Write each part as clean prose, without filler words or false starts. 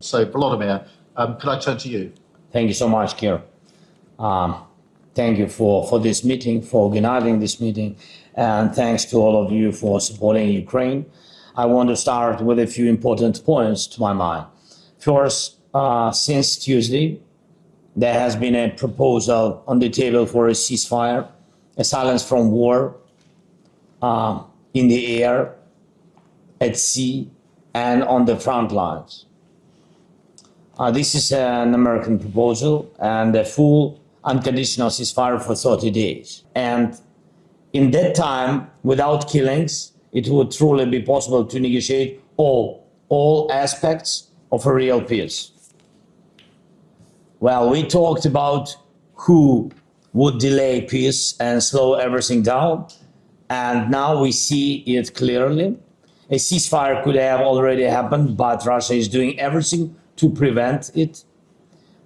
So, Volodymyr, could I turn to you? Thank you so much, Kir. Thank you for this meeting, for organizing this meeting, and thanks to all of you for supporting Ukraine. I want to start with a few important points to my mind. First, since Tuesday, there has been a proposal on the table for a ceasefire, a silence from war, in the air, at sea, and on the front lines. This is an American proposal and a full unconditional ceasefire for 30 days. And in that time, without killings, it would truly be possible to negotiate all aspects of a real peace. Well, we talked about who would delay peace and slow everything down, and now we see it clearly. A ceasefire could have already happened, but Russia is doing everything to prevent it.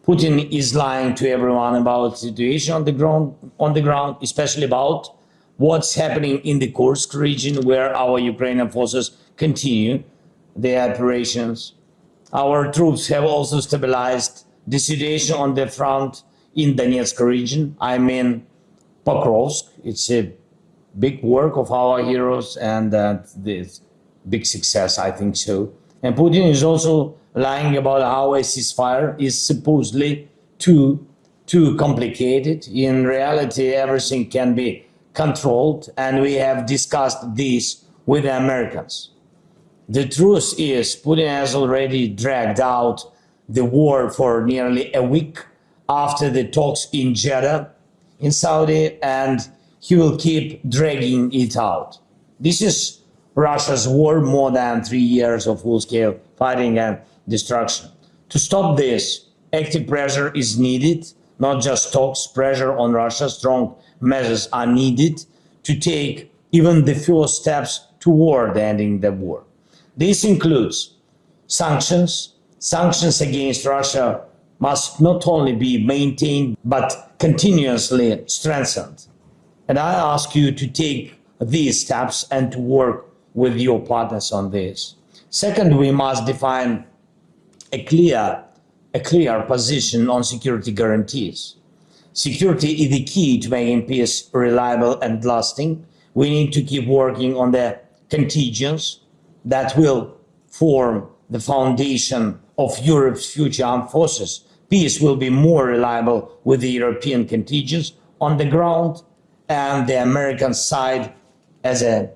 Putin is lying to everyone about the situation on the ground, especially about what's happening in the Kursk region, where our Ukrainian forces continue their operations. Our troops have also stabilized the situation on the front in Donetsk region. I mean, Pokrovsk. It's a big work of our heroes, and this big success, I think so. And Putin is also lying about how a ceasefire is supposedly too complicated. In reality, everything can be controlled, and we have discussed this with the Americans. The truth is, Putin has already dragged out the war for nearly a week after the talks in Jeddah in Saudi, and he will keep dragging it out. This is Russia's war, more than 3 years of full-scale fighting and destruction. To stop this, active pressure is needed, not just talks. Pressure on Russia, strong measures are needed to take even the first steps toward ending the war. This includes sanctions. Sanctions against Russia must not only be maintained, but continuously strengthened. And I ask you to take these steps and to work with your partners on this. Second, we must define a clear position on security guarantees. Security is the key to making peace reliable and lasting. We need to keep working on the contingents that will form the foundation of Europe's future armed forces. Peace will be more reliable with the European contingents on the ground and the American side as a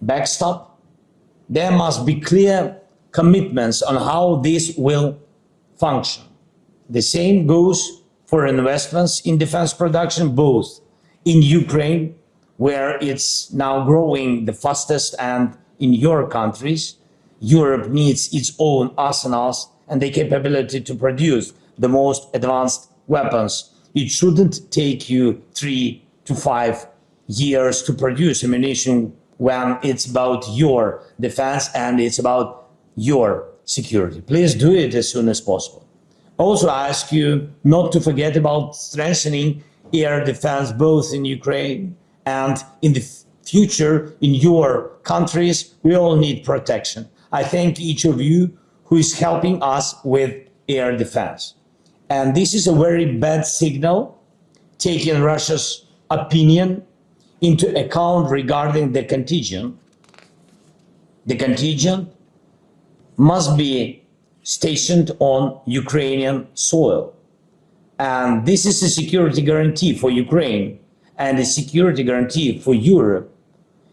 backstop. There must be clear commitments on how this will function. The same goes for investments in defense production, both in Ukraine, where it's now growing the fastest, and in your countries. Europe needs its own arsenals and the capability to produce the most advanced weapons. It shouldn't take you 3 to 5 years to produce ammunition when it's about your defense and it's about your security. Please do it as soon as possible. Also, I ask you not to forget about strengthening air defense both in Ukraine and in the future in your countries. We all need protection. I thank each of you who is helping us with air defense. And this is a very bad signal, taking Russia's opinion into account regarding the contingent. The contingent must be stationed on Ukrainian soil. And this is a security guarantee for Ukraine and a security guarantee for Europe.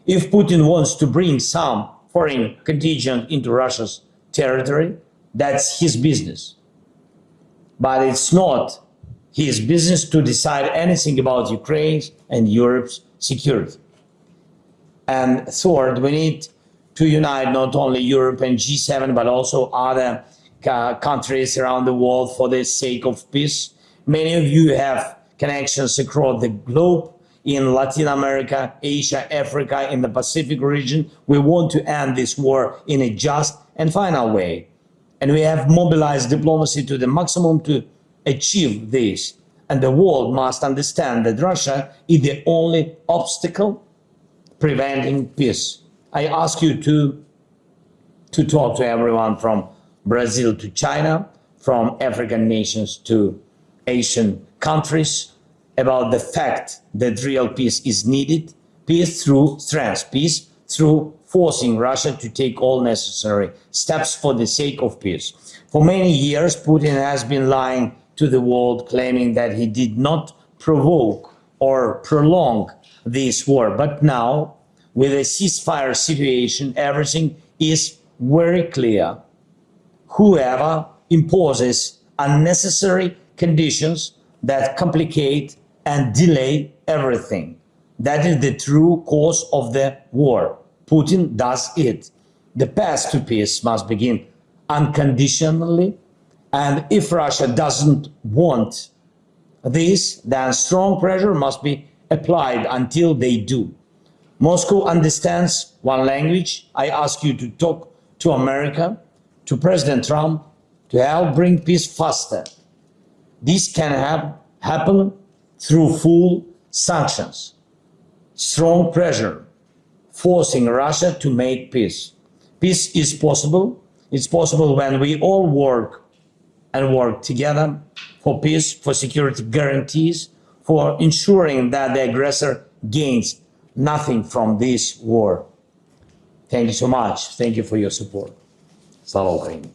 If Putin wants to bring some foreign contingent into Russia's territory, that's his business. But it's not his business to decide anything about Ukraine's and Europe's security. And third, we need to unite not only Europe and G7, but also other countries around the world for the sake of peace. Many of you have connections across the globe in Latin America, Asia, Africa, in the Pacific region. We want to end this war in a just and final way. And we have mobilized diplomacy to the maximum to achieve this. And the world must understand that Russia is the only obstacle preventing peace. I ask you to talk to everyone from Brazil to China, from African nations to Asian countries, about the fact that real peace is needed, peace through strength, peace through forcing Russia to take all necessary steps for the sake of peace. For many years, Putin has been lying to the world, claiming that he did not provoke or prolong this war. But now, with a ceasefire situation, everything is very clear. Whoever imposes unnecessary conditions that complicate and delay everything, that is the true cause of the war. Putin does it. The path to peace must begin unconditionally, and if Russia doesn't want this, then strong pressure must be applied until they do. Moscow understands one language. I ask you to talk to America, to President Trump, to help bring peace faster. This can happen through full sanctions, strong pressure, forcing Russia to make peace. Peace is possible. It's possible when we all work together for peace, for security guarantees, for ensuring that the aggressor gains nothing from this war. Thank you so much. Thank you for your support. Slava Ukraini.